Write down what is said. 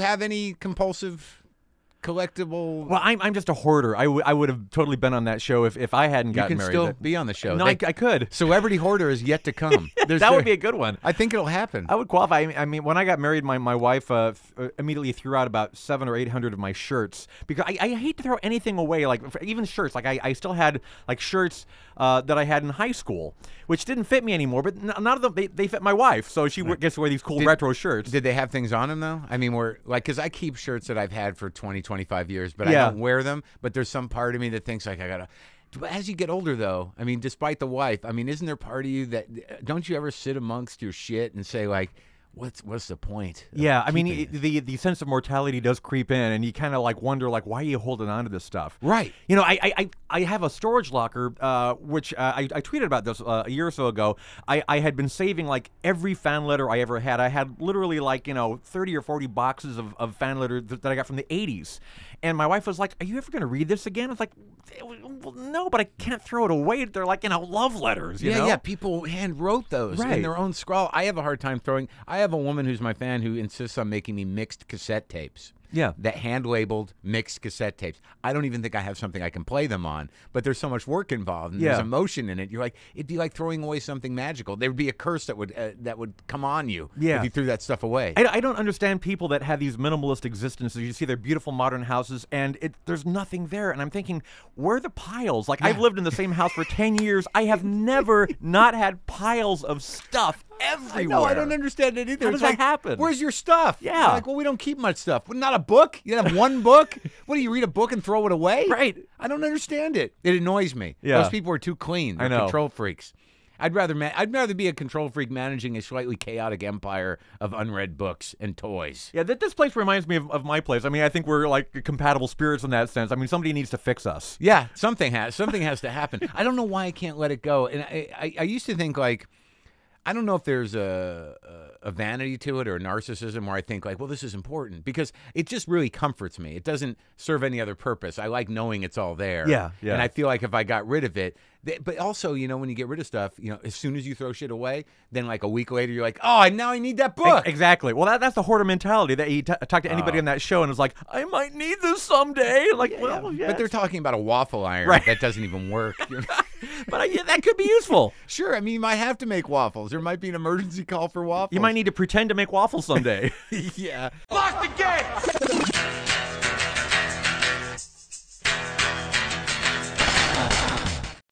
have any compulsive collectible? Well, I'm just a hoarder. I would have totally been on that show if I hadn't gotten married. You can still be on the show. No, I could. Celebrity hoarder is yet to come. That would be a good one. I think it'll happen. I would qualify. I mean, when I got married, my wife immediately threw out about 700 or 800 of my shirts because I hate to throw anything away, like even shirts. Like I still had like shirts that I had in high school, which didn't fit me anymore. But none of them they fit my wife, so she gets to wear these cool retro shirts. Did they have things on them though? I mean, because I keep shirts that I've had for 20, 25 years, but I don't wear them. But there's some part of me that thinks like I gotta. As you get older, though, I mean, despite the wife, I mean, isn't there part of you that don't you ever sit amongst your shit and say like, what's the point? Yeah, I mean, the sense of mortality does creep in, and you kind of like wonder like, why are you holding on to this stuff? Right. You know, I have a storage locker, which I tweeted about this a year or so ago. I had been saving like every fan letter I ever had. I had literally like 30 or 40 boxes of fan letter that I got from the 80s. And my wife was like, "Are you ever going to read this again?" I was like, well, "No, but I can't throw it away. They're like love letters." You know? Yeah. People hand wrote those in their own scrawl. I have a hard time throwing. I have a woman who's my fan who insists on making me mixed cassette tapes. Yeah. That hand-labeled mixed cassette tapes. I don't even think I have something I can play them on, but there's so much work involved and there's emotion in it. You're like, it'd be like throwing away something magical. There would be a curse that would come on you if you threw that stuff away. I don't understand people that have these minimalist existences. You see their beautiful modern houses and there's nothing there. And I'm thinking, where are the piles? Like I've lived in the same house for 10 years. I have never not had piles of stuff everywhere. I don't understand it either. How does that happen? Where's your stuff? Yeah. Like, well, we don't keep much stuff. Well, not a book? You have one book? What do you read a book and throw it away? Right. I don't understand it. It annoys me. Yeah. Those people are too clean. They're control freaks. I'd rather be a control freak managing a slightly chaotic empire of unread books and toys. Yeah, this place reminds me of my place. I mean, I think we're like compatible spirits in that sense. I mean, somebody needs to fix us. Yeah, something has to happen. I don't know why I can't let it go. And I used to think like, I don't know if there's a vanity to it or a narcissism where I think like, well, this is important because it just really comforts me. It doesn't serve any other purpose. I like knowing it's all there. Yeah. And I feel like if I got rid of it, but also, when you get rid of stuff, as soon as you throw shit away, then like a week later, you're like, oh, now I need that book. Exactly. Well, that's the hoarder mentality that you talk to anybody on that show and it's like, I might need this someday. Like, But they're talking about a waffle iron that doesn't even work. But that could be useful. Sure. I mean, you might have to make waffles. There might be an emergency call for waffles. You might need to pretend to make waffles someday. Yeah. Lock the gate!